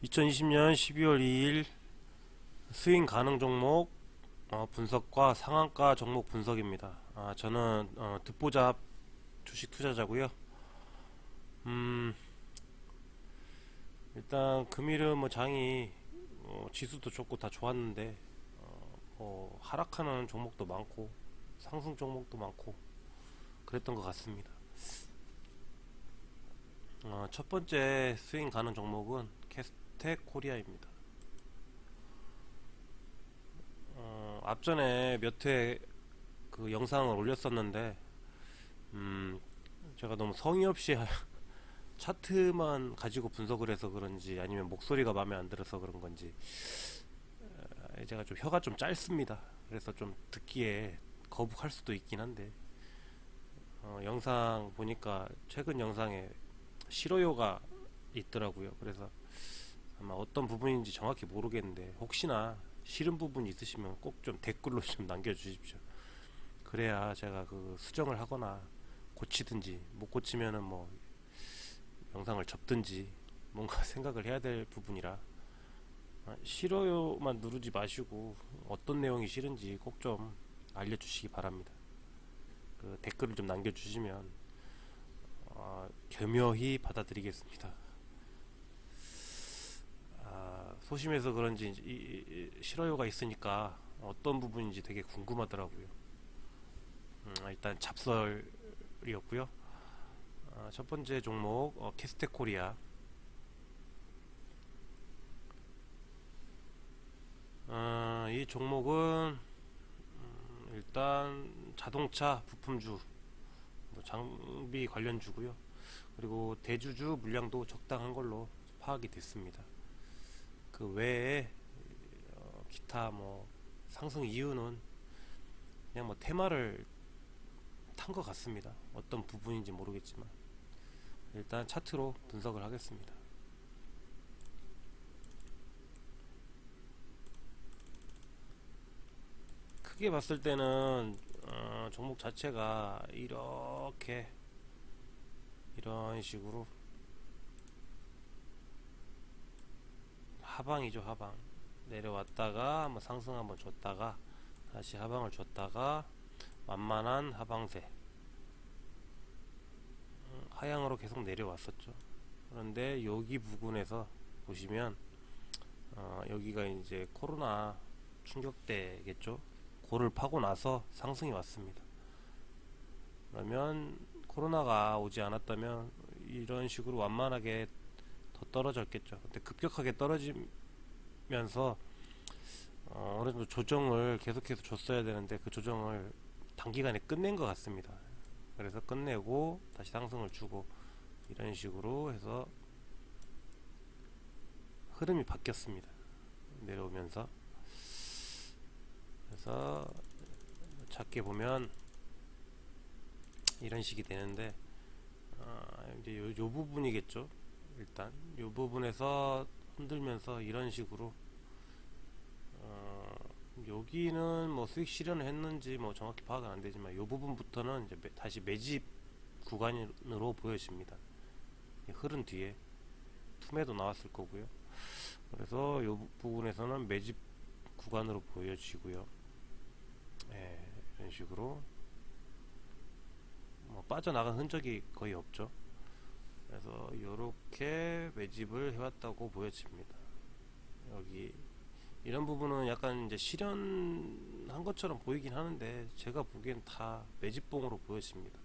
2020년 12월 2일 스윙 가능 종목 분석과 상한가 종목 분석입니다. 저는 듣보잡 주식 투자자고요. 음, 일단 금일은 뭐 장이 지수도 좋고 다 좋았는데 하락하는 종목도 많고 상승 종목도 많고 그랬던 것 같습니다. 첫 번째 스윙 가능 종목은 캐스텍 코리아입니다. 앞전에 몇 회 그 영상을 올렸었는데 제가 너무 성의 없이 차트만 가지고 분석을 해서 그런지 아니면 목소리가 마음에 안 들어서 그런 건지 제가 좀 혀가 좀 짧습니다. 그래서 좀 듣기에 거북할 수도 있긴 한데 영상 보니까 최근 영상에 싫어요가 있더라고요. 그래서 아마 어떤 부분인지 정확히 모르겠는데 혹시나 싫은 부분이 있으시면 꼭 좀 댓글로 좀 남겨주십시오. 그래야 제가 그 수정을 하거나 고치든지 못 고치면은 뭐 영상을 접든지 뭔가 생각을 해야 될 부분이라 싫어요만 누르지 마시고 어떤 내용이 싫은지 꼭 좀 알려주시기 바랍니다. 그 댓글을 좀 남겨주시면 겸허히 받아들이겠습니다. 소심해서 그런지 싫어요가 있으니까 어떤 부분인지 되게 궁금하더라고요. 일단 잡설이었고요. 첫 번째 종목 캐스텍 코리아. 이 종목은 일단 자동차 부품주, 뭐 장비 관련주고요. 그리고 대주주 물량도 적당한 걸로 파악이 됐습니다. 그 외에 기타 뭐 상승 이유는 그냥 뭐 테마를 탄 것 같습니다. 어떤 부분인지 모르겠지만 일단 차트로 분석을 하겠습니다. 크게 봤을 때는 종목 자체가 이렇게 이런 식으로 하방이죠. 하방 내려왔다가 한번 상승 한번 줬다가 다시 하방을 줬다가 만만한 하방세 하향으로 계속 내려왔었죠. 그런데 여기 부근에서 보시면 여기가 이제 코로나 충격 때겠죠. 고를 파고 나서 상승이 왔습니다. 그러면 코로나가 오지 않았다면 이런 식으로 완만하게 더 떨어졌겠죠. 근데 급격하게 떨어지면서 어느 정도 조정을 계속해서 줬어야 되는데 그 조정을 단기간에 끝낸 것 같습니다. 그래서 끝내고 다시 상승을 주고 이런 식으로 해서 흐름이 바뀌었습니다. 내려오면서. 그래서 작게 보면 이런 식이 되는데 이제 요 부분이겠죠. 일단 요 부분에서 흔들면서 이런 식으로 여기는 뭐 수익 실현을 했는지 뭐 정확히 파악은 안 되지만 요 부분부터는 이제 다시 매집 구간으로 보여집니다. 흐른 뒤에 투매도 나왔을 거고요. 그래서 요 부분에서는 매집 구간으로 보여지고요. 이런 식으로 뭐 빠져나간 흔적이 거의 없죠. 그래서 이렇게 매집을 해왔다고 보여집니다. 여기 이런 부분은 약간 이제 실현한 것처럼 보이긴 하는데 제가 보기엔 다 매집봉으로 보여집니다.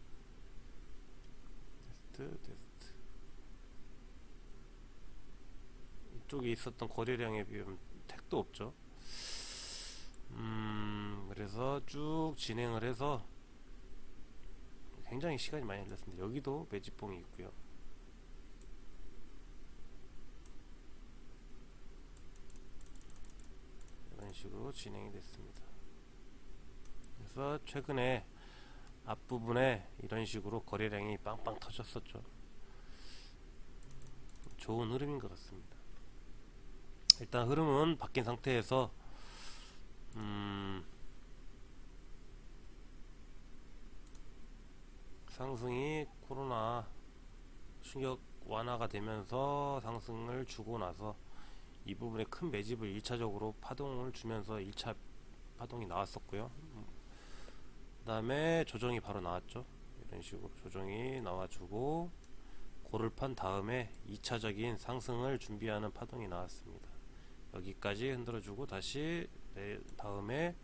테스트. 이쪽에 있었던 거래량에 비하면 택도 없죠. 그래서 쭉 진행을 해서 굉장히 시간이 많이 흘렀습니다. 여기도 매집봉이 있고요. 이런 식으로 진행이 됐습니다. 그래서 최근에 앞부분에 이런 식으로 거래량이 빵빵 터졌었죠. 좋은 흐름인 것 같습니다. 일단 흐름은 바뀐 상태에서 상승이 코로나 충격 완화가 되면서 상승을 주고 나서 이 부분에 큰 매집을 1차적으로 파동을 주면서 1차 파동이 나왔었고요. 그 다음에 조정이 바로 나왔죠. 이런 식으로 조정이 나와주고 고를 판 다음에 2차적인 상승을 준비하는 파동이 나왔습니다. 여기까지 흔들어주고 다시 다음에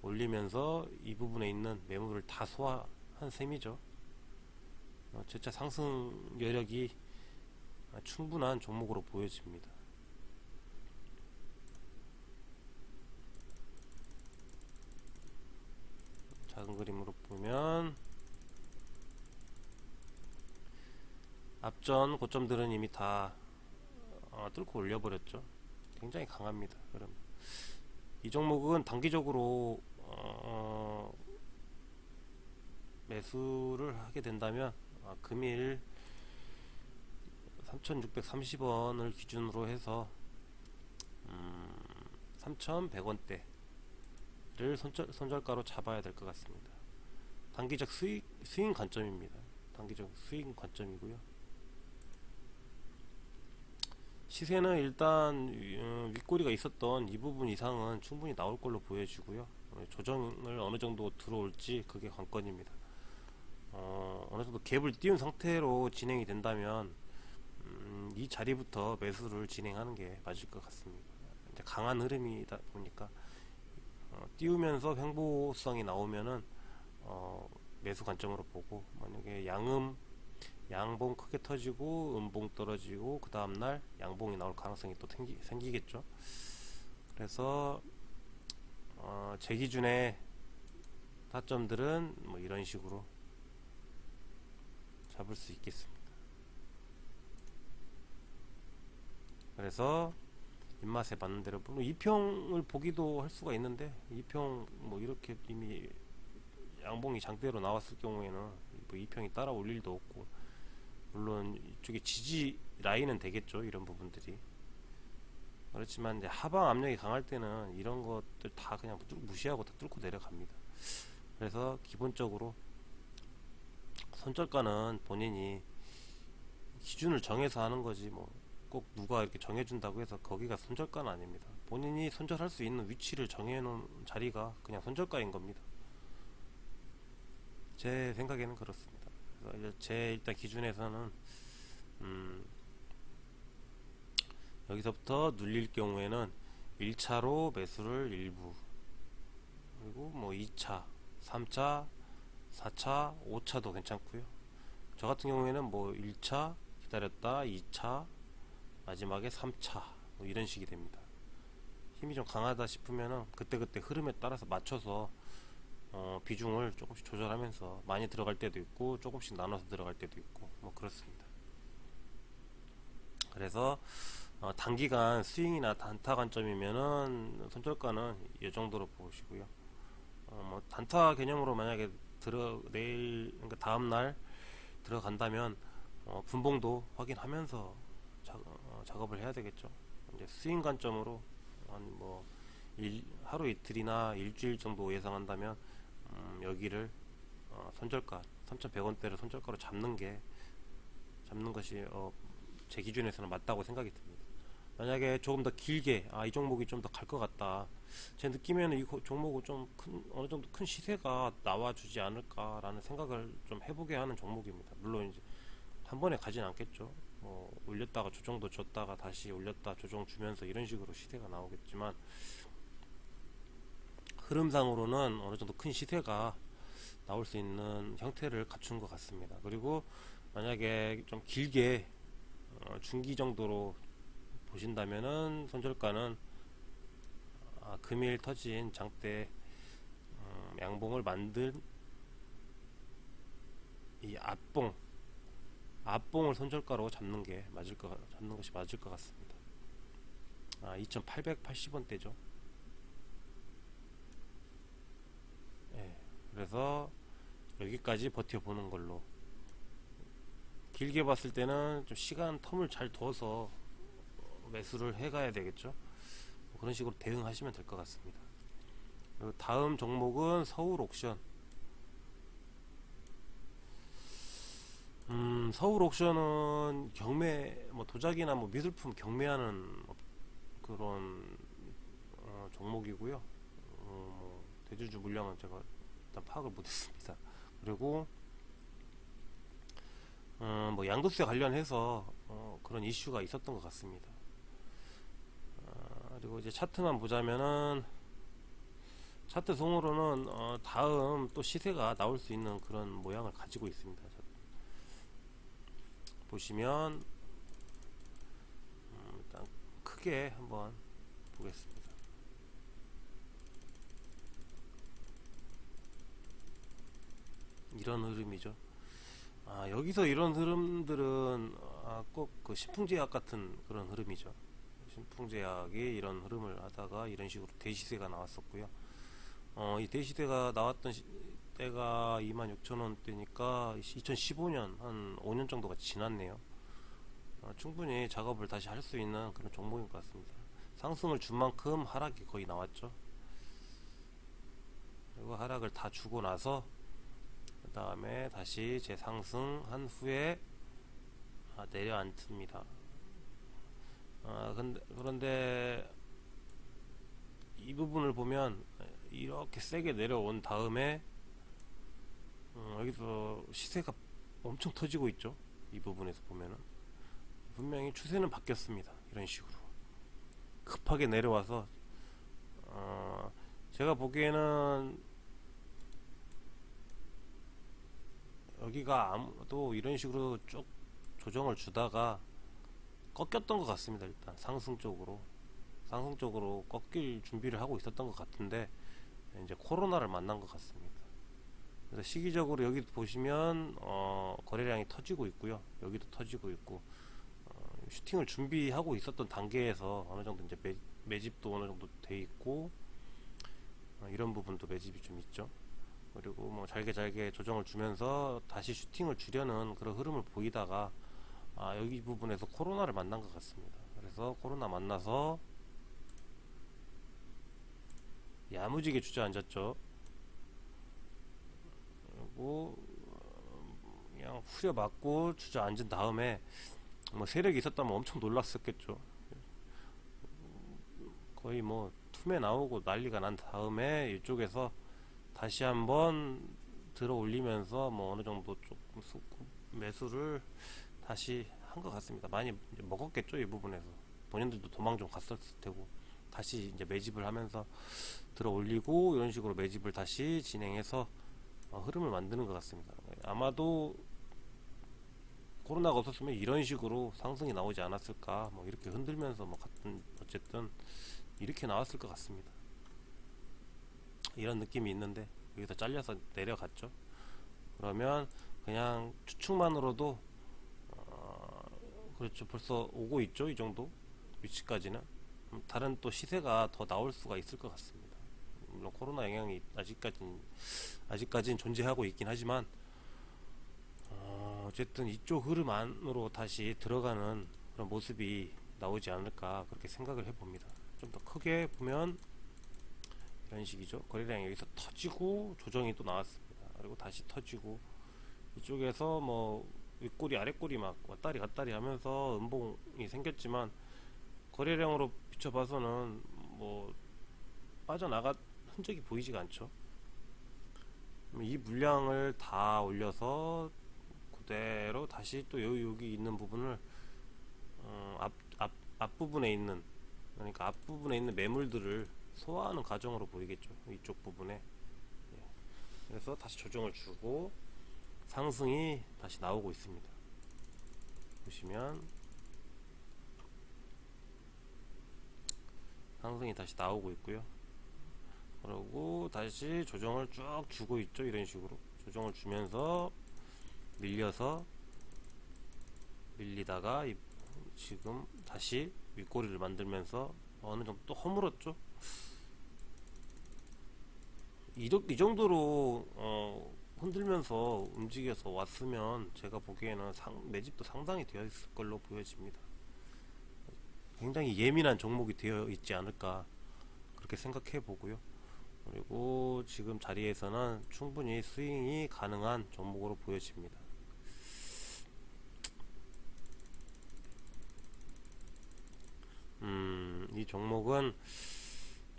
올리면서 이 부분에 있는 매물을 다 소화한 셈이죠. 진짜 상승 여력이 충분한 종목으로 보여집니다. 작은 그림으로 보면 앞전 고점들은 이미 다 뚫고 올려버렸죠. 굉장히 강합니다. 그럼 이 종목은 단기적으로 매수를 하게 된다면 금일 3,630원을 기준으로 해서 3,100원대를 손절가로 잡아야 될 것 같습니다. 단기적 스윙 관점입니다. 단기적 스윙 관점이고요. 시세는 일단 윗꼬리가 있었던 이 부분 이상은 충분히 나올 걸로 보여지고요. 조정을 어느 정도 들어올지 그게 관건입니다. 어느 정도 갭을 띄운 상태로 진행이 된다면 이 자리부터 매수를 진행하는 게 맞을 것 같습니다. 이제 강한 흐름이다 보니까 띄우면서 횡보성이 나오면은 매수 관점으로 보고, 만약에 양봉 크게 터지고 음봉 떨어지고 그 다음날 양봉이 나올 가능성이 또 생기겠죠. 그래서 제 기준에 타점들은 뭐 이런 식으로 잡을 수 있겠습니다. 그래서 입맛에 맞는 대로, 물론 2평을 보기도 할 수가 있는데 2평 뭐 이렇게 이미 양봉이 장대로 나왔을 경우에는 뭐 2평이 따라 올 일도 없고, 물론 이쪽에 지지 라인은 되겠죠. 이런 부분들이. 그렇지만 이제 하방 압력이 강할 때는 이런 것들 다 그냥 무시하고 다 뚫고 내려갑니다. 그래서 기본적으로 손절가는 본인이 기준을 정해서 하는 거지, 뭐 꼭 누가 이렇게 정해준다고 해서 거기가 손절가는 아닙니다. 본인이 손절할 수 있는 위치를 정해놓은 자리가 그냥 손절가인 겁니다. 제 생각에는 그렇습니다. 그래서 제 일단 기준에서는 여기서부터 눌릴 경우에는 1차로 매수를 일부, 그리고 뭐 2차, 3차, 4차, 5차도 괜찮고요. 저 같은 경우에는 뭐 1차 기다렸다, 2차, 마지막에 3차, 뭐 이런 식이 됩니다. 힘이 좀 강하다 싶으면은 그때그때 흐름에 따라서 맞춰서 비중을 조금씩 조절하면서 많이 들어갈 때도 있고 조금씩 나눠서 들어갈 때도 있고 뭐 그렇습니다. 그래서 단기간 스윙이나 단타 관점이면은 손절가는 이 정도로 보시고요. 뭐 단타 개념으로 만약에 내일, 그러니까 다음날 들어간다면 분봉도 확인하면서 작업을 해야 되겠죠. 이제 스윙 관점으로 한 뭐 하루 이틀이나 일주일 정도 예상한다면 여기를 손절가 3,100원대를 손절가로 잡는 것이 제 기준에서는 맞다고 생각이 듭니다. 만약에 조금 더 길게 이 종목이 좀 더 갈 것 같다, 제 느낌에는 이 종목은 좀 어느 정도 큰 시세가 나와주지 않을까라는 생각을 좀 해보게 하는 종목입니다. 물론 이제 한 번에 가진 않겠죠. 올렸다가 조정도 줬다가 다시 올렸다 조정 주면서 이런 식으로 시세가 나오겠지만, 흐름상으로는 어느 정도 큰 시세가 나올 수 있는 형태를 갖춘 것 같습니다. 그리고 만약에 좀 길게 중기 정도로 보신다면은 손절가는 금일 터진 장대 양봉을 만든 이 앞봉을 손절가로 잡는 것이 맞을 것 같습니다. 2,880원대죠. 예, 그래서 여기까지 버텨보는 걸로, 길게 봤을 때는 좀 시간 텀을 잘 둬서 매수를 해가야 되겠죠. 그런 식으로 대응하시면 될 것 같습니다. 그리고 다음 종목은 서울 옥션. 서울 옥션은 경매, 뭐 도자기나 뭐 미술품 경매하는 그런 종목이고요. 대주주 물량은 제가 일단 파악을 못했습니다. 그리고 뭐 양도세 관련해서 그런 이슈가 있었던 것 같습니다. 그리고 이제 차트만 보자면은 차트 송으로는 다음 또 시세가 나올 수 있는 그런 모양을 가지고 있습니다. 보시면 일단 크게 한번 보겠습니다. 이런 흐름이죠. 여기서 이런 흐름들은 꼭 그 신풍제약 같은 그런 흐름이죠. 신풍제약이 이런 흐름을 하다가 이런 식으로 대시세가 나왔었고요. 이 대시세가 나왔던 때가 26,000원대니까 2015년 한 5년 정도가 지났네요. 충분히 작업을 다시 할 수 있는 그런 종목인 것 같습니다. 상승을 준 만큼 하락이 거의 나왔죠. 그리고 하락을 다 주고 나서 그 다음에 다시 재상승한 후에 내려앉습니다. 그런데 이 부분을 보면 이렇게 세게 내려온 다음에 여기서 시세가 엄청 터지고 있죠. 이 부분에서 보면은 분명히 추세는 바뀌었습니다. 이런 식으로 급하게 내려와서 제가 보기에는 여기가 아무도 이런 식으로 쭉 조정을 주다가 꺾였던 것 같습니다. 일단 상승 쪽으로 꺾일 준비를 하고 있었던 것 같은데 이제 코로나를 만난 것 같습니다. 그래서 시기적으로 여기 보시면 거래량이 터지고 있고요. 여기도 터지고 있고 슈팅을 준비하고 있었던 단계에서 어느 정도 이제 매집도 어느 정도 돼 있고 이런 부분도 매집이 좀 있죠. 그리고 뭐 잘게 조정을 주면서 다시 슈팅을 주려는 그런 흐름을 보이다가 여기 부분에서 코로나를 만난 것 같습니다. 그래서 코로나 만나서 야무지게 주저앉았죠. 그리고 그냥 후려맞고 주저앉은 다음에 뭐 세력이 있었다면 엄청 놀랐었겠죠. 거의 뭐 툼에 나오고 난리가 난 다음에 이쪽에서 다시 한번 들어 올리면서 뭐 어느 정도 조금 매수를 다시 한 것 같습니다. 많이 이제 먹었겠죠. 이 부분에서 본인들도 도망 좀 갔었을 테고 다시 이제 매집을 하면서 들어 올리고 이런 식으로 매집을 다시 진행해서 흐름을 만드는 것 같습니다. 아마도 코로나가 없었으면 이런 식으로 상승이 나오지 않았을까, 뭐 이렇게 흔들면서 뭐 같은 어쨌든 이렇게 나왔을 것 같습니다. 이런 느낌이 있는데 여기서 잘려서 내려갔죠. 그러면 그냥 추측만으로도 그렇죠. 벌써 오고 있죠. 이 정도 위치까지는 다른 또 시세가 더 나올 수가 있을 것 같습니다. 물론 코로나 영향이 아직까지는 존재하고 있긴 하지만 어쨌든 이쪽 흐름 안으로 다시 들어가는 그런 모습이 나오지 않을까 그렇게 생각을 해봅니다. 좀 더 크게 보면 이런 식이죠. 거래량이 여기서 터지고 조정이 또 나왔습니다. 그리고 다시 터지고 이쪽에서 뭐 윗꼬리 아랫꼬리 막 왔다리 갔다리 하면서 음봉이 생겼지만 거래량으로 비춰봐서는 뭐 빠져나간 흔적이 보이지가 않죠. 이 물량을 다 올려서 그대로 다시 또 여기 있는 부분을 앞부분에 있는, 그러니까 앞부분에 있는 매물들을 소화하는 과정으로 보이겠죠. 이쪽 부분에. 그래서 다시 조정을 주고 상승이 다시 나오고 있습니다. 보시면 상승이 다시 나오고 있고요. 그리고 다시 조정을 쭉 주고 있죠. 이런 식으로 조정을 주면서 밀리다가 지금 다시 윗꼬리를 만들면서 어느 정도 또 허물었죠. 이 정도로 흔들면서 움직여서 왔으면 제가 보기에는 매집도 상당히 되어 있을 걸로 보여집니다. 굉장히 예민한 종목이 되어 있지 않을까 그렇게 생각해 보고요. 그리고 지금 자리에서는 충분히 스윙이 가능한 종목으로 보여집니다. 이 이 종목은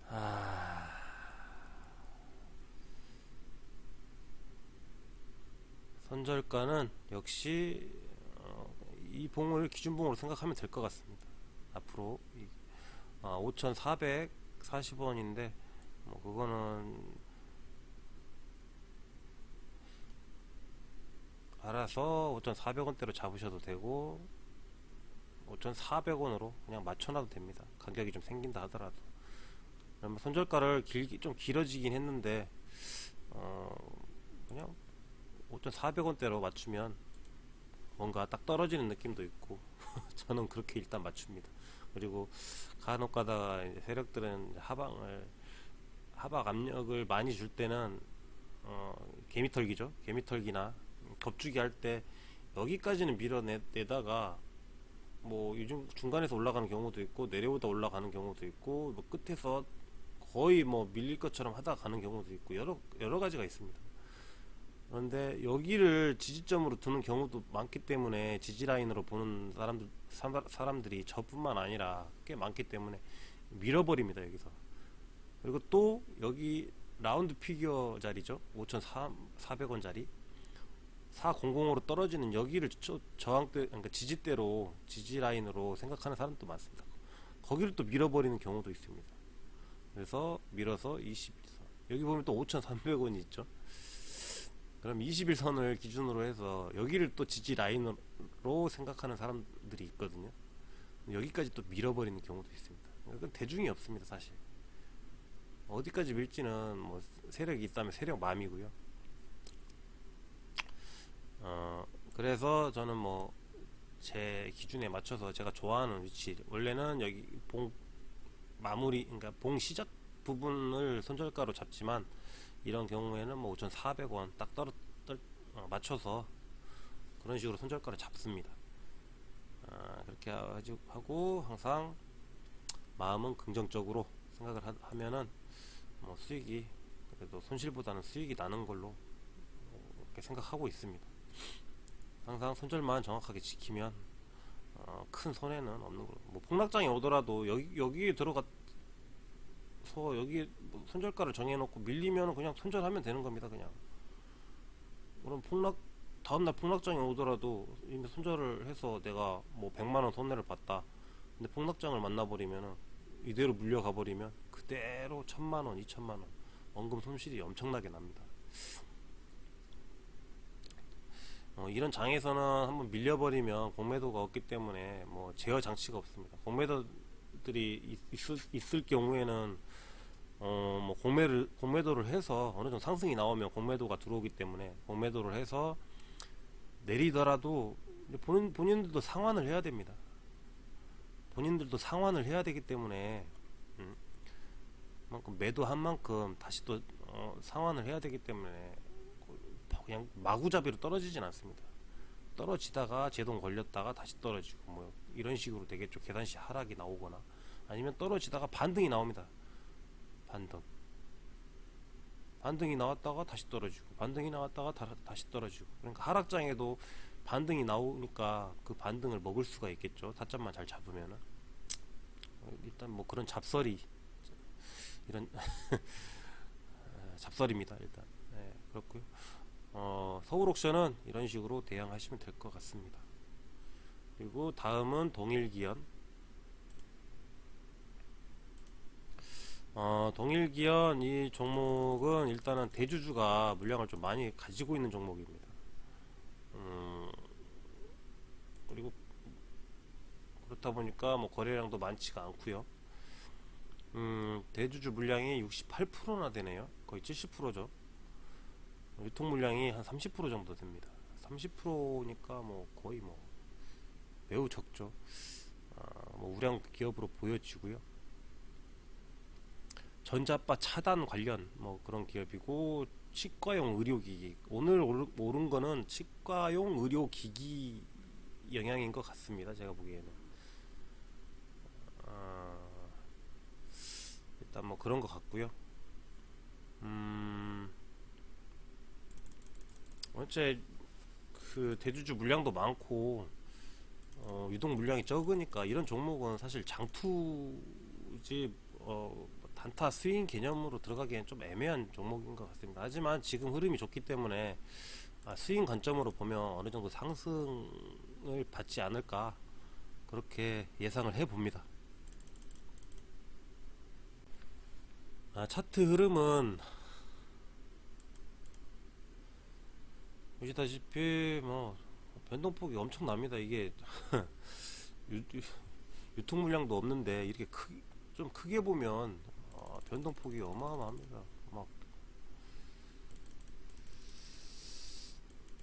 아, 선절가는 역시 이 봉을 기준봉으로 생각하면 될 것 같습니다. 앞으로 5,440원인데 뭐 그거는 알아서 5,400원대로 잡으셔도 되고 5,400원으로 그냥 맞춰놔도 됩니다. 가격이 좀 생긴다 하더라도. 그러면 손절가를 좀 길어지긴 했는데 그냥 5,400원대로 맞추면 뭔가 딱 떨어지는 느낌도 있고 저는 그렇게 일단 맞춥니다. 그리고 간혹 가다가 이제 세력들은 하박 압력을 많이 줄 때는 개미털기죠. 개미털기나 겁주기 할 때 여기까지는 밀어내다가 뭐 요즘 중간에서 올라가는 경우도 있고 내려오다 올라가는 경우도 있고 뭐 끝에서 거의 뭐 밀릴 것처럼 하다 가는 경우도 있고 여러 가지가 있습니다. 그런데 여기를 지지점으로 두는 경우도 많기 때문에 지지 라인으로 보는 사람들이 저뿐만 아니라 꽤 많기 때문에 밀어버립니다 여기서. 그리고 또 여기 라운드 피규어 자리죠. 5,400원 자리 400으로 떨어지는 여기를 저항대, 그러니까 지지대로, 지지 라인으로 생각하는 사람도 많습니다. 거기를 또 밀어버리는 경우도 있습니다. 그래서 밀어서 21선. 여기 보면 또 5,300원이 있죠. 그럼 21선을 기준으로 해서 여기를 또 지지 라인으로 생각하는 사람들이 있거든요. 여기까지 또 밀어버리는 경우도 있습니다. 이건 대중이 없습니다, 사실. 어디까지 밀지는 뭐 세력이 있다면 세력 맘이고요. 그래서 저는 뭐 제 기준에 맞춰서 제가 좋아하는 위치, 원래는 여기 봉 마무리, 그러니까 봉 시작 부분을 손절가로 잡지만 이런 경우에는 뭐 5,400원 딱 맞춰서 그런 식으로 손절가를 잡습니다. 그렇게 하고 항상 마음은 긍정적으로 생각을 하면은 뭐 수익이 그래도 손실보다는 수익이 나는 걸로 이렇게 생각하고 있습니다. 항상 손절만 정확하게 지키면 큰 손해는 없는 거로. 뭐 폭락장이 오더라도 여기에 들어가서 여기 손절가를 정해놓고 밀리면 그냥 손절하면 되는 겁니다. 그냥. 그럼 다음날 폭락장이 오더라도 이미 손절을 해서 내가 뭐 100만원 손해를 봤다. 근데 폭락장을 만나버리면 이대로 물려가 버리면 그대로 1,000만원, 2,000만원 원금 손실이 엄청나게 납니다. 이런 장에서는 한번 밀려버리면 공매도가 없기 때문에 뭐 제어 장치가 없습니다. 공매도들이 있을 경우에는 뭐 공매도를 해서 어느 정도 상승이 나오면 공매도가 들어오기 때문에 공매도를 해서 내리더라도 본인들도 상환을 해야 됩니다. 본인들도 상환을 해야 되기 때문에 그만큼 매도한 만큼 다시 또 상환을 해야 되기 때문에 그냥 마구잡이로 떨어지진 않습니다. 떨어지다가 제동 걸렸다가 다시 떨어지고 뭐 이런 식으로 되겠죠. 계단식 하락이 나오거나 아니면 떨어지다가 반등이 나옵니다. 반등이 나왔다가 다시 떨어지고 반등이 나왔다가 다시 떨어지고. 그러니까 하락장에도 반등이 나오니까 그 반등을 먹을 수가 있겠죠. 타점만 잘 잡으면은. 일단 뭐 그런 잡설이 이런 잡설입니다. 일단 네, 그렇고요. 서울옥션은 이런 식으로 대응하시면 될 것 같습니다. 그리고 다음은 동일기현. 동일기현 이 종목은 일단은 대주주가 물량을 좀 많이 가지고 있는 종목입니다. 그리고 그렇다 보니까 뭐 거래량도 많지가 않고요. 대주주 물량이 68%나 되네요. 거의 70%죠. 유통 물량이 한 30% 정도 됩니다. 30%니까 뭐 거의 뭐 매우 적죠. 뭐 우량 기업으로 보여지고요. 전자파 차단 관련 뭐 그런 기업이고, 치과용 의료기기, 오늘 오른 거는 치과용 의료기기 영향인 것 같습니다. 제가 보기에는 일단 뭐 그런 것 같고요. 어째 그 대주주 물량도 많고 유동 물량이 적으니까 이런 종목은 사실 장투 종목이지 단타 스윙 개념으로 들어가기엔 좀 애매한 종목인 것 같습니다. 하지만 지금 흐름이 좋기 때문에 스윙 관점으로 보면 어느 정도 상승을 받지 않을까 그렇게 예상을 해봅니다. 차트 흐름은 보시다시피 뭐 변동폭이 엄청납니다. 이게 유통 물량도 없는데 이렇게 좀 크게 보면 변동폭이 어마어마합니다. 막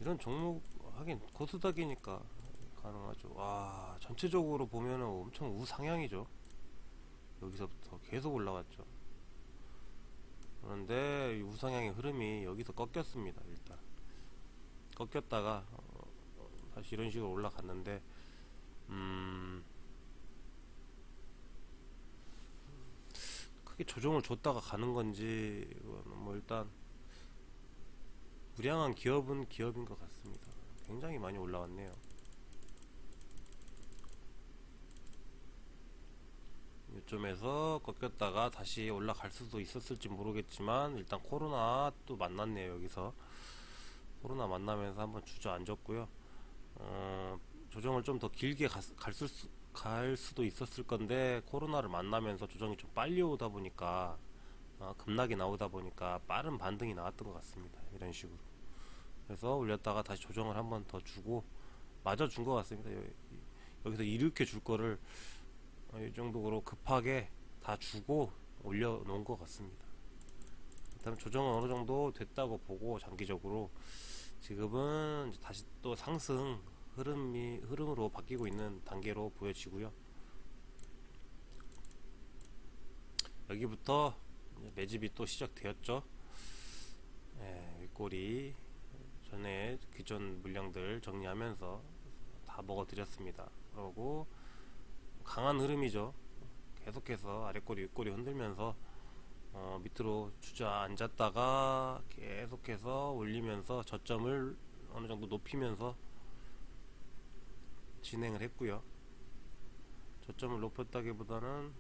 이런 종목 하긴 코스닥이니까 가능하죠. 와, 전체적으로 보면은 엄청 우상향이죠. 여기서부터 계속 올라왔죠. 그런데 이 우상향의 흐름이 여기서 꺾였습니다. 일단 꺾였다가 다시 이런 식으로 올라갔는데 크게 조정을 줬다가 가는 건지 뭐 일단 우량한 기업은 기업인 것 같습니다. 굉장히 많이 올라왔네요. 이쯤에서 꺾였다가 다시 올라갈 수도 있었을지 모르겠지만 일단 코로나 또 만났네요. 여기서 코로나 만나면서 한번 주저앉았고요. 조정을 좀 더 길게 갈 수도 있었을 건데 코로나를 만나면서 조정이 좀 빨리 오다 보니까 급락이 나오다 보니까 빠른 반등이 나왔던 것 같습니다. 이런 식으로 그래서 올렸다가 다시 조정을 한번 더 주고 맞아준 것 같습니다. 여기서 이렇게 줄 거를 이 정도로 급하게 다 주고 올려놓은 것 같습니다. 일단 조정은 어느 정도 됐다고 보고 장기적으로 지금은 다시 또 상승 흐름으로 바뀌고 있는 단계로 보여지고요. 여기부터 매집이 또 시작되었죠. 윗꼬리 전에 기존 물량들 정리하면서 다 먹어드렸습니다. 그러고 강한 흐름이죠. 계속해서 아랫꼬리 윗꼬리 흔들면서 밑으로 주저앉았다가 계속해서 올리면서 저점을 어느 정도 높이면서 진행을 했고요. 저점을 높였다기보다는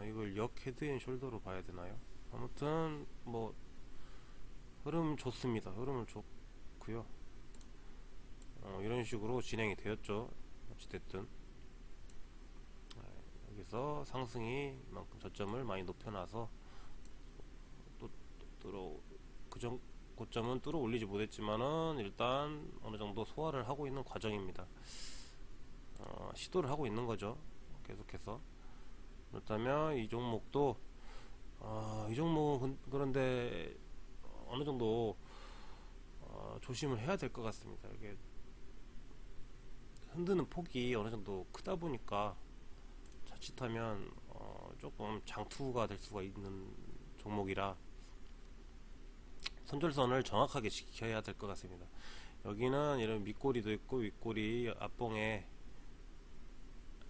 이걸 역 헤드앤숄더로 봐야 되나요? 아무튼 뭐 흐름 좋습니다. 흐름을 좋고요. 이런 식으로 진행이 되었죠. 어찌됐든 여기서 상승이 이만큼 저점을 많이 높여놔서 또 고점은 뚫어 올리지 못했지만은 일단 어느 정도 소화를 하고 있는 과정입니다. 시도를 하고 있는 거죠. 계속해서. 그렇다면 이 종목도 이 종목은 그런데 어느 정도 조심을 해야 될 것 같습니다. 이게 흔드는 폭이 어느 정도 크다 보니까 자칫하면 조금 장투가 될 수가 있는 종목이라 손절선을 정확하게 지켜야 될 것 같습니다. 여기는 이런 밑꼬리도 있고 윗꼬리 앞봉에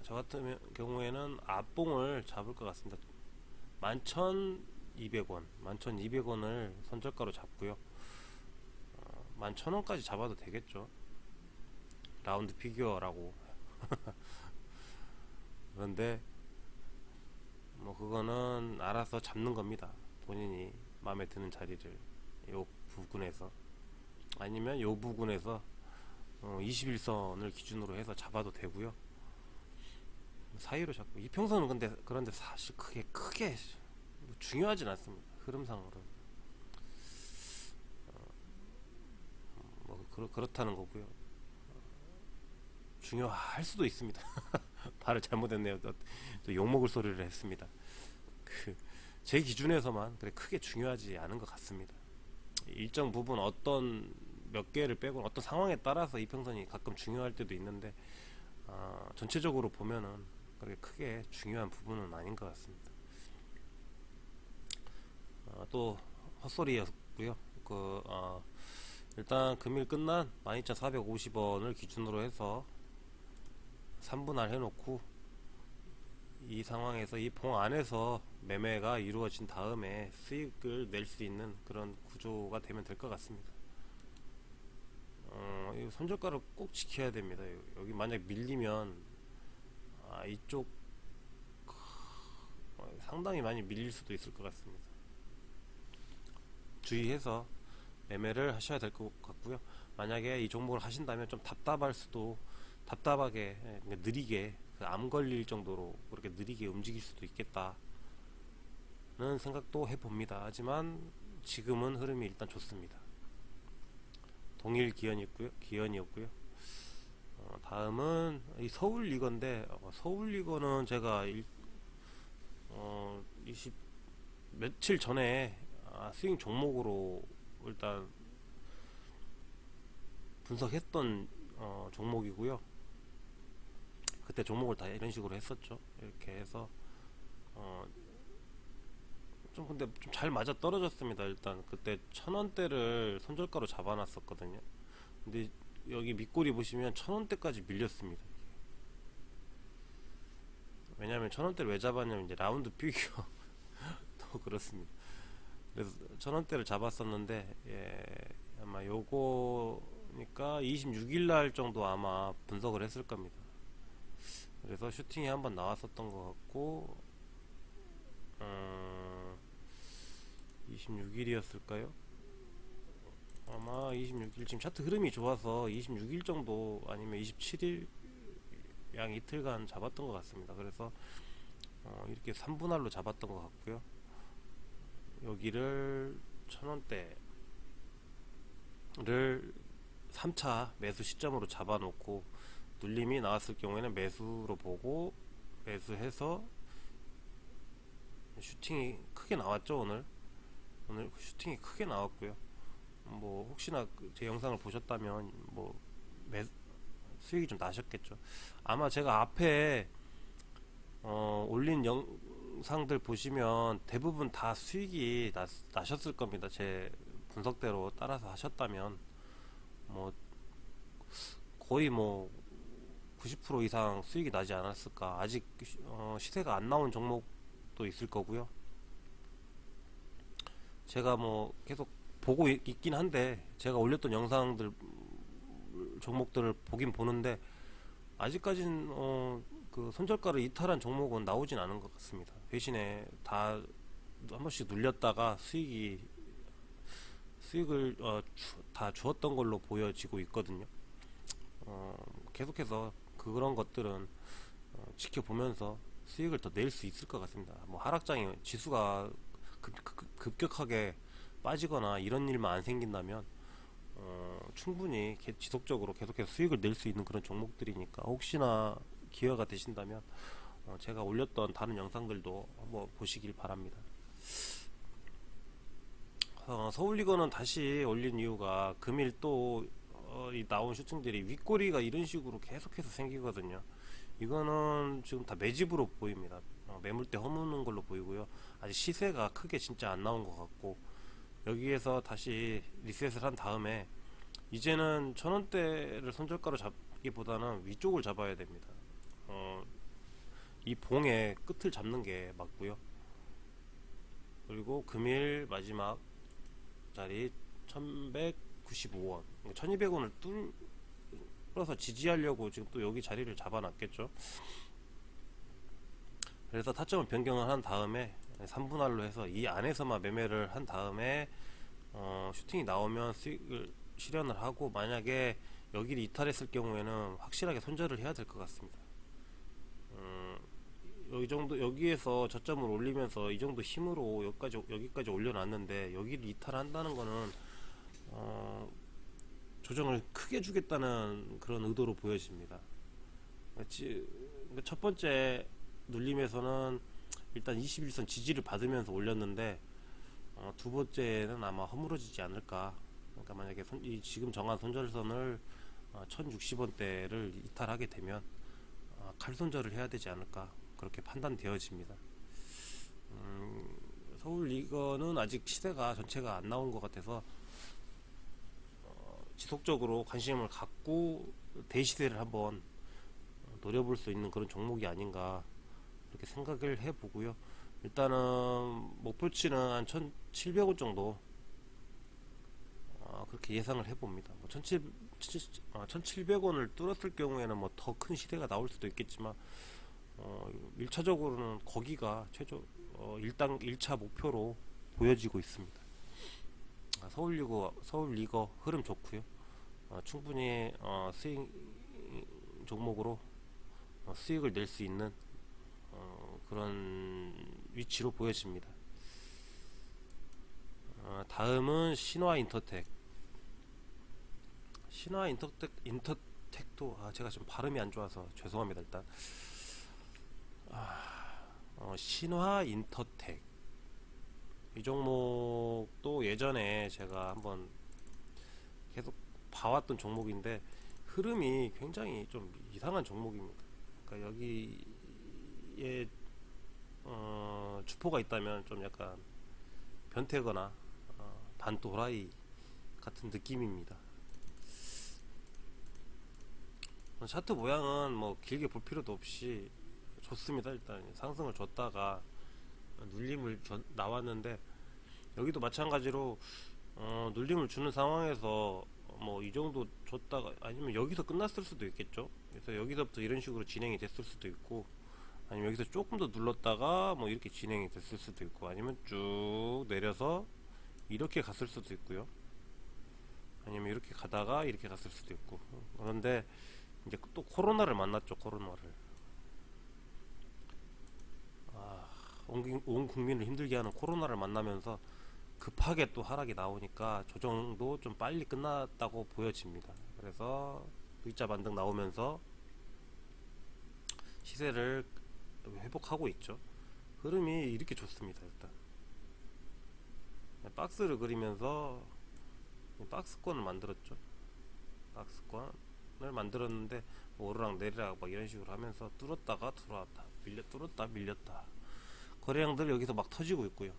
저 같은 경우에는 앞봉을 잡을 것 같습니다. 11,200원 11,200원을 손절가로 잡고요. 11,000원까지 잡아도 되겠죠. 라운드 피규어라고. 그런데 뭐 그거는 알아서 잡는 겁니다. 본인이 마음에 드는 자리를 요 부근에서 아니면 요 부근에서 21선을 기준으로 해서 잡아도 되고요. 사이로 잡고 이평선은 그런데 사실 크게 뭐 중요하진 않습니다. 흐름상으로는 뭐 그렇다는 거고요. 중요할 수도 있습니다. 발을 잘못했네요. 또 욕먹을 소리를 했습니다. 제 기준에서만 그래 크게 중요하지 않은 것 같습니다. 일정 부분 어떤 몇 개를 빼고 어떤 상황에 따라서 이평선이 가끔 중요할 때도 있는데 전체적으로 보면은 그렇게 크게 중요한 부분은 아닌 것 같습니다. 또 헛소리였고요. 일단 금일 끝난 12,450원을 기준으로 해서 3분할 해놓고 이 상황에서 이 봉 안에서 매매가 이루어진 다음에 수익을 낼 수 있는 그런 구조가 되면 될 것 같습니다. 이 손절가를 꼭 지켜야 됩니다. 여기 만약 밀리면 이쪽 상당히 많이 밀릴 수도 있을 것 같습니다. 주의해서 매매를 하셔야 될 것 같고요. 만약에 이 종목을 하신다면 좀 답답하게 느리게 암 걸릴 정도로 그렇게 느리게 움직일 수도 있겠다는 생각도 해봅니다. 하지만 지금은 흐름이 일단 좋습니다. 동일 기현이었고요. 다음은 이 서울리건데 서울리건은 제가 20 며칠 전에 스윙 종목으로 일단 분석했던 종목이고요. 그때 종목을 다 이런 식으로 했었죠. 이렇게 해서 좀 근데 좀 잘 맞아 떨어졌습니다. 일단 그때 1,000원대를 손절가로 잡아놨었거든요. 근데 여기 밑꼬리 보시면 1,000원대까지 밀렸습니다. 왜냐하면 1,000원대를 왜 잡았냐면 이제 라운드 피규어 또 그렇습니다. 그래서 1,000원대를 잡았었는데 아마 요거니까 26일날 정도 아마 분석을 했을 겁니다. 그래서 슈팅이 한번 나왔었던 것 같고 26일이었을까요? 아마 26일 지금 차트 흐름이 좋아서 26일 정도 아니면 27일 양 이틀간 잡았던 것 같습니다. 그래서 이렇게 3분할로 잡았던 것 같고요. 여기를 1,000원대를 3차 매수 시점으로 잡아놓고 눌림이 나왔을 경우에는 매수로 보고 매수해서 슈팅이 크게 나왔죠. 오늘 슈팅이 크게 나왔고요. 뭐 혹시나 제 영상을 보셨다면 뭐 수익이 좀 나셨겠죠. 아마 제가 앞에 올린 영상들 보시면 대부분 다 수익이 나셨을 겁니다. 제 분석대로 따라서 하셨다면 뭐 거의 뭐 90% 이상 수익이 나지 않았을까. 아직 시세가 안 나온 종목도 있을 거고요. 제가 뭐 계속 보고 있긴 한데 제가 올렸던 영상들 종목들을 보긴 보는데 아직까지는 그 손절가를 이탈한 종목은 나오진 않은 것 같습니다. 대신에 다 한 번씩 눌렸다가 수익을 다 주었던 걸로 보여지고 있거든요. 계속해서 그런 것들은 지켜보면서 수익을 더 낼 수 있을 것 같습니다. 뭐 하락장이 지수가 급격하게 빠지거나 이런 일만 안 생긴다면 충분히 지속적으로 계속해서 수익을 낼 수 있는 그런 종목들이니까 혹시나 기회가 되신다면 제가 올렸던 다른 영상들도 한번 보시길 바랍니다. 서울리건은 다시 올린 이유가 금일 또 이 나온 슈팅들이 윗꼬리가 이런 식으로 계속해서 생기거든요. 이거는 지금 다 매집으로 보입니다. 매물대 허무는 걸로 보이고요. 아직 시세가 크게 진짜 안 나온 것 같고 여기에서 다시 리셋을 한 다음에 이제는 1,000원대를 손절가로 잡기보다는 위쪽을 잡아야 됩니다. 이 봉의 끝을 잡는 게 맞고요. 그리고 금일 마지막 자리 1,195원 1,200원을 뚫어서 지지하려고 지금 또 여기 자리를 잡아놨겠죠. 그래서 타점을 변경을 한 다음에 3분할로 해서 이 안에서만 매매를 한 다음에 슈팅이 나오면 수익을 실현을 하고 만약에 여기를 이탈했을 경우에는 확실하게 손절을 해야 될 것 같습니다. 이 정도 여기에서 저점을 올리면서 이 정도 힘으로 여기까지 올려놨는데 여기를 이탈한다는 거는 조정을 크게 주겠다는 그런 의도로 보여집니다. 첫 번째 눌림에서는 일단 21선 지지를 받으면서 올렸는데 두 번째는 아마 허물어지지 않을까. 그러니까 만약에 지금 정한 손절선을 1060원대를 이탈하게 되면 칼손절을 해야 되지 않을까 그렇게 판단되어집니다. 서울리건은 아직 시세가 전체가 안 나온 것 같아서 지속적으로 관심을 갖고 대시세를 한번 노려볼 수 있는 그런 종목이 아닌가 이렇게 생각을 해보고요. 일단은 목표치는 한 1,700원 정도 그렇게 예상을 해봅니다. 1,700 1700원을 뚫었을 경우에는 뭐 더 큰 시세가 나올 수도 있겠지만 1차적으로는 거기가 최저 1차 목표로 보여지고 있습니다. 서울 리거 흐름 좋고요. 충분히 스윙 종목으로 수익을 낼 수 있는 그런 위치로 보여집니다. 다음은 신화인터텍도 제가 좀 발음이 안 좋아서 죄송합니다. 일단 신화인터텍 이 종목도 예전에 제가 한번 계속 봐왔던 종목인데 흐름이 굉장히 좀 이상한 종목입니다. 그러니까 여기에 주포가 있다면 좀 약간 변태거나 반도라이 같은 느낌입니다. 차트 모양은 뭐 길게 볼 필요도 없이 좋습니다. 일단 상승을 줬다가 눌림을 나왔는데 여기도 마찬가지로 눌림을 주는 상황에서 뭐 이 정도 줬다가 아니면 여기서 끝났을 수도 있겠죠. 그래서 여기서부터 이런 식으로 진행이 됐을 수도 있고 아니면 여기서 조금 더 눌렀다가 뭐 이렇게 진행이 됐을 수도 있고 아니면 쭉 내려서 이렇게 갔을 수도 있고요. 아니면 이렇게 가다가 이렇게 갔을 수도 있고. 그런데 이제 또 코로나를 만났죠. 코로나를 온 국민을 힘들게 하는 코로나를 만나면서 급하게 또 하락이 나오니까 조정도 좀 빨리 끝났다고 보여집니다. 그래서 V자 반등 나오면서 시세를 회복하고 있죠. 흐름이 이렇게 좋습니다. 일단 박스를 그리면서 박스권을 만들었죠. 박스권을 만들었는데 오르락 내리락 막 이런 식으로 하면서 뚫었다가 들어왔다, 뚫었다 밀렸다. 거래량들 여기서 막 터지고 있고요.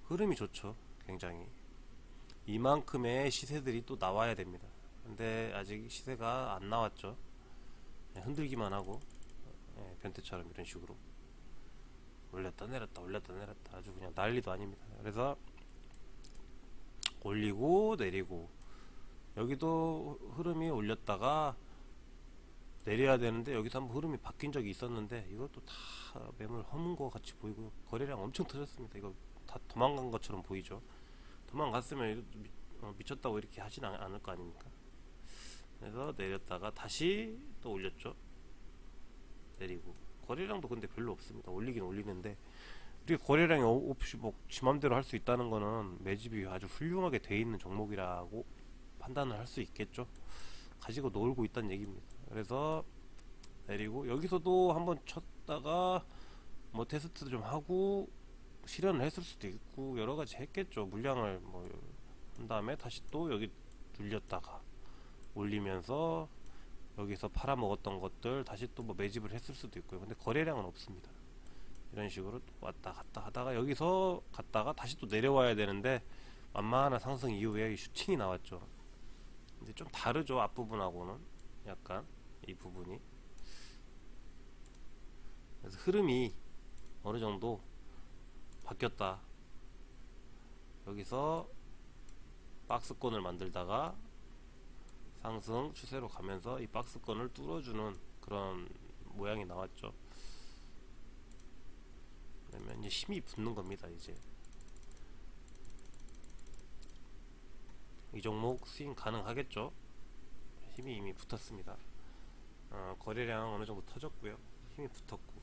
흐름이 좋죠. 굉장히 이만큼의 시세들이 또 나와야 됩니다. 근데 아직 시세가 안 나왔죠. 흔들기만 하고 변태처럼 이런 식으로 올렸다 내렸다 올렸다 내렸다 아주 그냥 난리도 아닙니다. 그래서 올리고 내리고 여기도 흐름이 올렸다가 내려야 되는데 여기서 한번 흐름이 바뀐 적이 있었는데 이것도 다 매물 허문 거 같이 보이고요. 거래량 엄청 터졌습니다. 이거 다 도망간 것처럼 보이죠. 도망갔으면 미쳤다고 이렇게 하진 않을 거 아닙니까? 그래서 내렸다가 다시 또 올렸죠. 내리고 거래량도 근데 별로 없습니다. 올리긴 올리는데 우리가 거래량이 없이 뭐 지맘대로 할 수 있다는 거는 매집이 아주 훌륭하게 돼 있는 종목이라고 판단을 할 수 있겠죠. 가지고 놀고 있다는 얘기입니다. 그래서 내리고 여기서도 한번 쳤다가 뭐 테스트 좀 하고 실현을 했을 수도 있고 여러가지 했겠죠. 물량을 뭐 한 다음에 다시 또 여기 눌렸다가 올리면서 여기서 팔아먹었던 것들 다시 또 뭐 매집을 했을 수도 있고요. 근데 거래량은 없습니다. 이런 식으로 왔다 갔다 하다가 여기서 갔다가 다시 또 내려와야 되는데 만만한 상승 이후에 슈팅이 나왔죠. 근데 좀 다르죠. 앞부분하고는 약간 이 부분이. 그래서 흐름이 어느 정도 바뀌었다. 여기서 박스권을 만들다가 상승 추세로 가면서 이 박스권을 뚫어주는 그런 모양이 나왔죠. 그러면 이제 힘이 붙는 겁니다. 이제 이 종목 스윙 가능하겠죠. 힘이 이미 붙었습니다. 거래량 어느 정도 터졌고요. 힘이 붙었고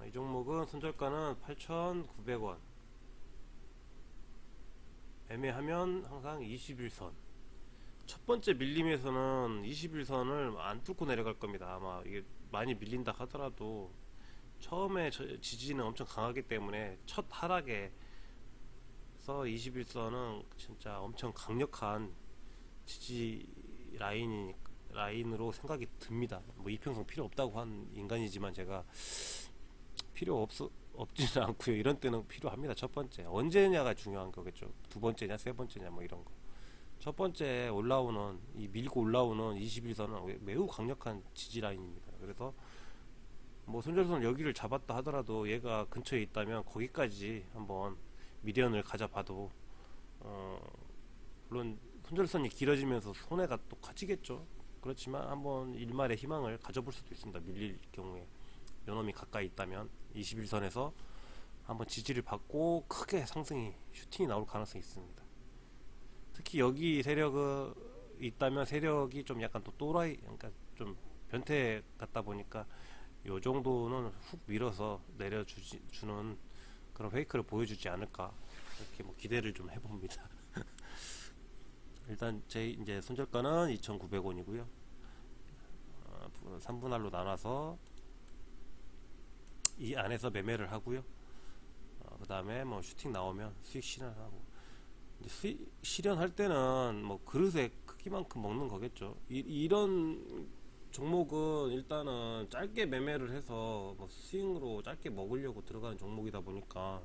이 종목은 손절가는 8,900원. 애매하면 항상 21선. 첫 번째 밀림에서는 21선을 안 뚫고 내려갈 겁니다. 아마 이게 많이 밀린다 하더라도 처음에 지지는 엄청 강하기 때문에 첫 하락에서 21선은 진짜 엄청 강력한 지지 라인으로 생각이 듭니다. 뭐 이평선 필요 없다고 한 인간이지만 제가 없지는 않고요. 이런 때는 필요합니다. 첫 번째 언제냐가 중요한 거겠죠. 두 번째냐 세 번째냐 뭐 이런 거. 첫 번째 올라오는 이 밀고 올라오는 21선은 매우 강력한 지지 라인입니다. 그래서 뭐 손절선 여기를 잡았다 하더라도 얘가 근처에 있다면 거기까지 한번 미련을 가져봐도 물론 손절선이 길어지면서 손해가 또 커지겠죠. 그렇지만 한번 일말의 희망을 가져볼 수도 있습니다. 밀릴 경우에 요놈이 가까이 있다면 21선에서 한번 지지를 받고 크게 상승이 슈팅이 나올 가능성이 있습니다. 특히 여기 세력이 있다면 세력이 좀 약간 또 또라이, 그러니까 좀 변태 같다 보니까 요 정도는 훅 밀어서 내려주는 그런 페이크를 보여주지 않을까, 이렇게 뭐 기대를 좀 해봅니다. 일단 제 이제 손절가는 2,900원이고요. 3분할로 나눠서 이 안에서 매매를 하고요. 그 다음에 뭐 슈팅 나오면 수익 실현하고, 이제 수익 실현할 때는 뭐 그릇의 크기만큼 먹는 거겠죠. 이런 종목은 일단은 짧게 매매를 해서 뭐 스윙으로 짧게 먹으려고 들어가는 종목이다 보니까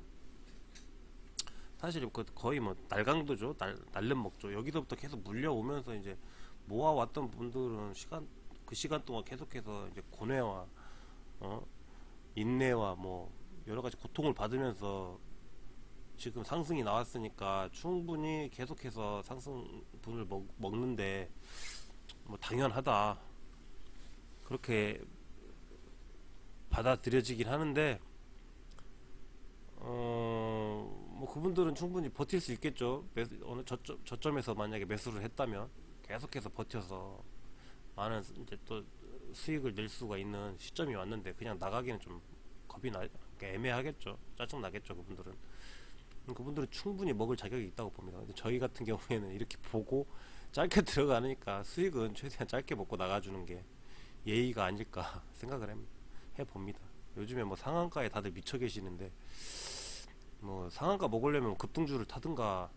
사실 거의 뭐 날강도죠. 날름 먹죠. 여기서부터 계속 물려오면서 이제 모아왔던 분들은 그 시간 동안 계속해서 이제 고뇌와 인내와 뭐 여러 가지 고통을 받으면서 지금 상승이 나왔으니까 충분히 계속해서 상승분을 먹는데 뭐 당연하다, 그렇게 받아들여지긴 하는데 뭐 그분들은 충분히 버틸 수 있겠죠. 어느 저점에서 만약에 매수를 했다면 계속해서 버텨서 많은 이제 또 수익을 낼 수가 있는 시점이 왔는데 그냥 나가기는 좀 그러니까 애매하겠죠. 짜증 나겠죠. 그분들은 충분히 먹을 자격이 있다고 봅니다. 근데 저희 같은 경우에는 이렇게 보고 짧게 들어가니까 수익은 최대한 짧게 먹고 나가주는 게 예의가 아닐까 생각을 해봅니다. 요즘에 뭐 상한가에 다들 미쳐 계시는데 뭐 상한가 먹으려면 급등주를 타든가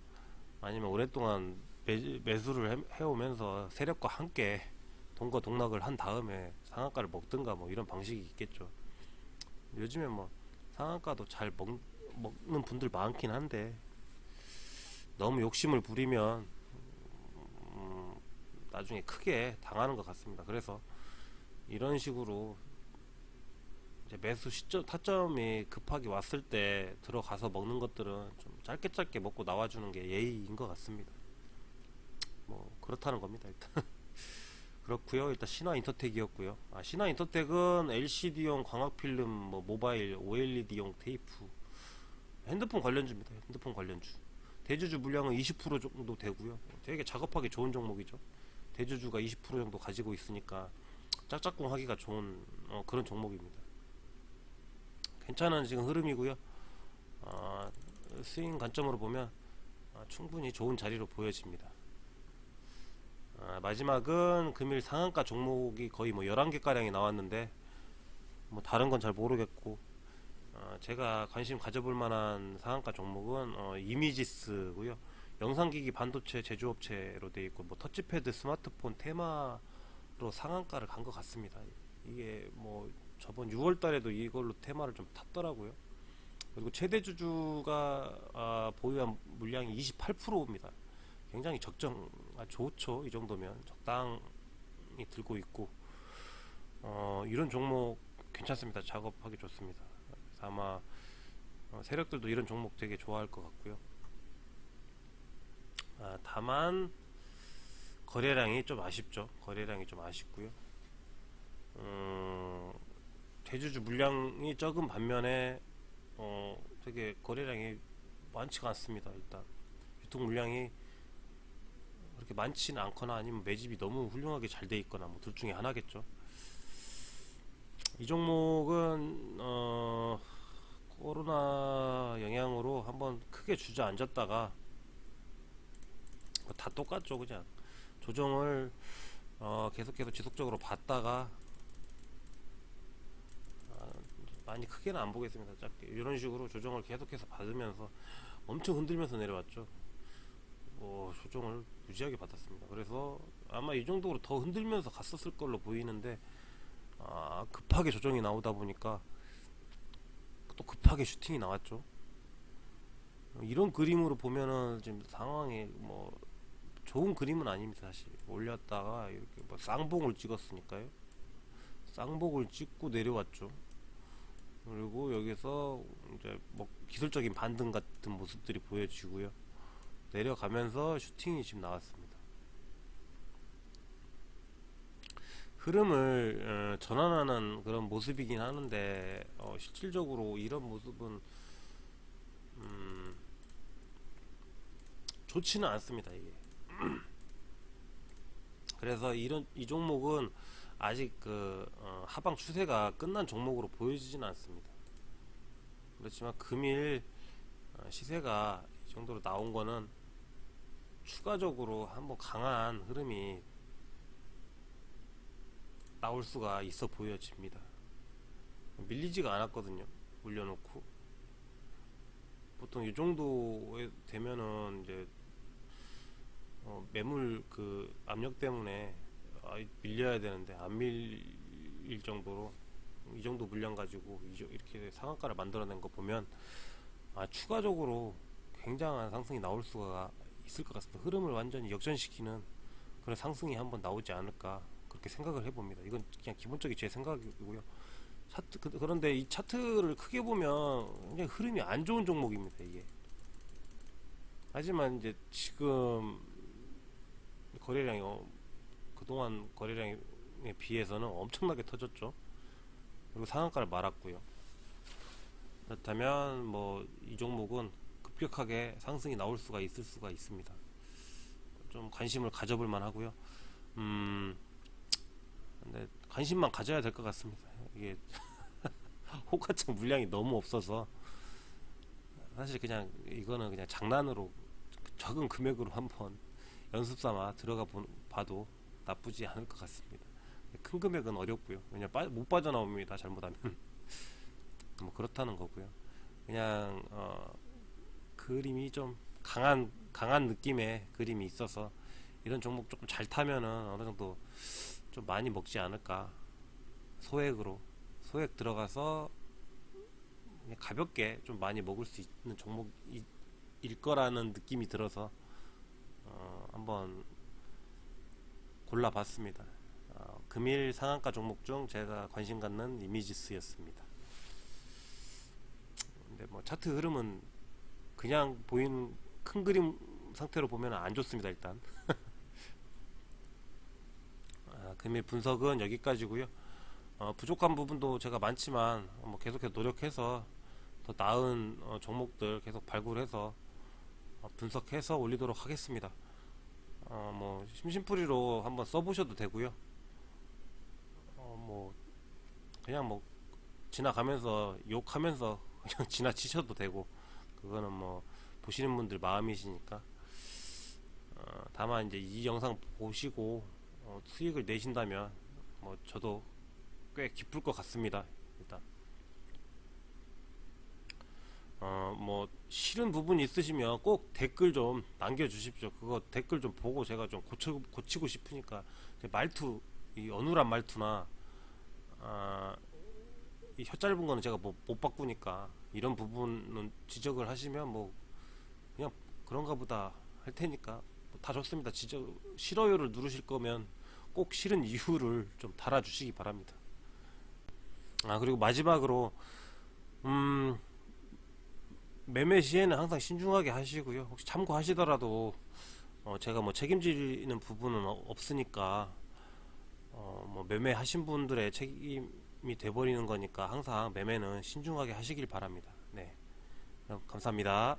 아니면 오랫동안 매수를 해오면서 세력과 함께 동거 동락을 한 다음에 상한가를 먹든가 뭐 이런 방식이 있겠죠. 요즘에 뭐 상한가도 잘 먹는 분들 많긴 한데 너무 욕심을 부리면 나중에 크게 당하는 것 같습니다. 그래서 이런 식으로 이제 매수 타점이 급하게 왔을 때 들어가서 먹는 것들은 좀 짧게 먹고 나와주는 게 예의인 것 같습니다. 뭐 그렇다는 겁니다. 일단 그렇고요. 일단 신화인터텍이었고요. 신화인터텍은 LCD용 광학필름, 뭐 모바일 OLED용 테이프, 핸드폰 관련주입니다. 핸드폰 관련주. 대주주 물량은 20% 정도 되고요. 되게 작업하기 좋은 종목이죠. 대주주가 20% 정도 가지고 있으니까 짝짝꿍 하기가 좋은 그런 종목입니다. 괜찮은 지금 흐름이고요. 스윙 관점으로 보면 충분히 좋은 자리로 보여집니다. 마지막은 금일 상한가 종목이 거의 뭐 11개가량이 나왔는데 뭐 다른 건 잘 모르겠고 제가 관심 가져볼 만한 상한가 종목은 이미지스고요. 영상기기 반도체 제조업체로 되어 있고 뭐 터치패드, 스마트폰 테마로 상한가를 간 것 같습니다. 이게 뭐 저번 6월 달에도 이걸로 테마를 좀 탔더라고요. 그리고 최대 주주가 보유한 물량이 28%입니다. 굉장히 좋죠. 이 정도면 적당히 들고 있고 이런 종목 괜찮습니다. 작업하기 좋습니다. 그래서 아마 세력들도 이런 종목 되게 좋아할 것 같고요. 다만 거래량이 좀 아쉽죠. 거래량이 좀 아쉽고요. 대주주 물량이 적은 반면에 되게 거래량이 많지가 않습니다. 일단 유통 물량이 그렇게 많지는 않거나 아니면 매집이 너무 훌륭하게 잘 돼 있거나 뭐 둘 중에 하나겠죠. 이 종목은 코로나 영향으로 한번 크게 주저앉았다가 다 똑같죠. 그냥 조정을 계속해서 지속적으로 받다가 많이 크게는 안 보겠습니다. 짧게 이런 식으로 조정을 계속해서 받으면서 엄청 흔들면서 내려왔죠. 조정을 무지하게 받았습니다. 그래서 아마 이 정도로 더 흔들면서 갔었을 걸로 보이는데 급하게 조정이 나오다 보니까 또 급하게 슈팅이 나왔죠. 이런 그림으로 보면은 지금 상황이 뭐 좋은 그림은 아닙니다. 사실 올렸다가 이렇게 뭐 쌍봉을 찍었으니까요. 쌍봉을 찍고 내려왔죠. 그리고 여기서 이제 뭐 기술적인 반등 같은 모습들이 보여지고요. 내려가면서 슈팅이 지금 나왔습니다. 흐름을 전환하는 그런 모습이긴 하는데 실질적으로 이런 모습은 좋지는 않습니다. 이게 그래서 이 종목은 아직 하방 추세가 끝난 종목으로 보여지지는 않습니다. 그렇지만 금일 시세가 이 정도로 나온 거는 추가적으로 한번 강한 흐름이 나올 수가 있어 보여집니다. 밀리지가 않았거든요. 올려놓고 보통 이 정도에 되면은 이제 매물 압력 때문에 밀려야 되는데 안 밀릴 정도로 이 정도 물량 가지고 이렇게 상한가를 만들어낸 거 보면 추가적으로 굉장한 상승이 나올 수가 있을 것 같습니다. 흐름을 완전히 역전시키는 그런 상승이 한번 나오지 않을까 그렇게 생각을 해봅니다. 이건 그냥 기본적인 제 생각이고요. 그런데 이 차트를 크게 보면 굉장히 흐름이 안 좋은 종목입니다. 이게 하지만 이제 지금 거래량이 그동안 거래량에 비해서는 엄청나게 터졌죠. 그리고 상한가를 말았고요. 그렇다면 뭐 이 종목은 급격하게 상승이 나올 수가 있을 수가 있습니다. 좀 관심을 가져볼 만하고요. 근데 관심만 가져야 될 것 같습니다. 이게 호가창 물량이 너무 없어서 사실 그냥 이거는 그냥 장난으로 적은 금액으로 한번 연습삼아 들어가 봐도 나쁘지 않을 것 같습니다. 큰 금액은 어렵고요. 왜냐 못 빠져나옵니다. 잘못하면 뭐 그렇다는 거고요. 그냥 그림이 좀 강한 느낌의 그림이 있어서 이런 종목 조금 잘 타면은 어느 정도 좀 많이 먹지 않을까. 소액 들어가서 그냥 가볍게 좀 많이 먹을 수 있는 종목일 거라는 느낌이 들어서 한번 골라봤습니다. 금일 상한가 종목 중 제가 관심 갖는 이미지스였습니다. 근데 뭐 차트 흐름은 그냥 보이는 큰 그림 상태로 보면 안 좋습니다. 일단 금일 분석은 여기까지고요. 부족한 부분도 제가 많지만 뭐 계속해서 노력해서 더 나은 종목들 계속 발굴해서 분석해서 올리도록 하겠습니다. 뭐 심심풀이로 한번 써보셔도 되고요. 뭐 그냥 뭐 지나가면서 욕하면서 그냥 지나치셔도 되고 그거는 뭐 보시는 분들 마음이시니까. 다만 이제 이 영상 보시고 수익을 내신다면 뭐 저도 꽤 기쁠 것 같습니다. 일단 뭐 싫은 부분이 있으시면 꼭 댓글 좀 남겨주십시오. 그거 댓글 좀 보고 제가 좀 고치고 싶으니까 말투, 이 어눌한 말투나 이 혀 짧은 거는 제가 뭐 못 바꾸니까 이런 부분은 지적을 하시면 뭐 그냥 그런가 보다 할 테니까 다 좋습니다. 싫어요를 누르실 거면 꼭 싫은 이유를 좀 달아주시기 바랍니다. 그리고 마지막으로 매매 시에는 항상 신중하게 하시고요. 혹시 참고하시더라도 제가 뭐 책임지는 부분은 없으니까 뭐 매매하신 분들의 책임이 돼버리는 거니까 항상 매매는 신중하게 하시길 바랍니다. 네, 그럼 감사합니다.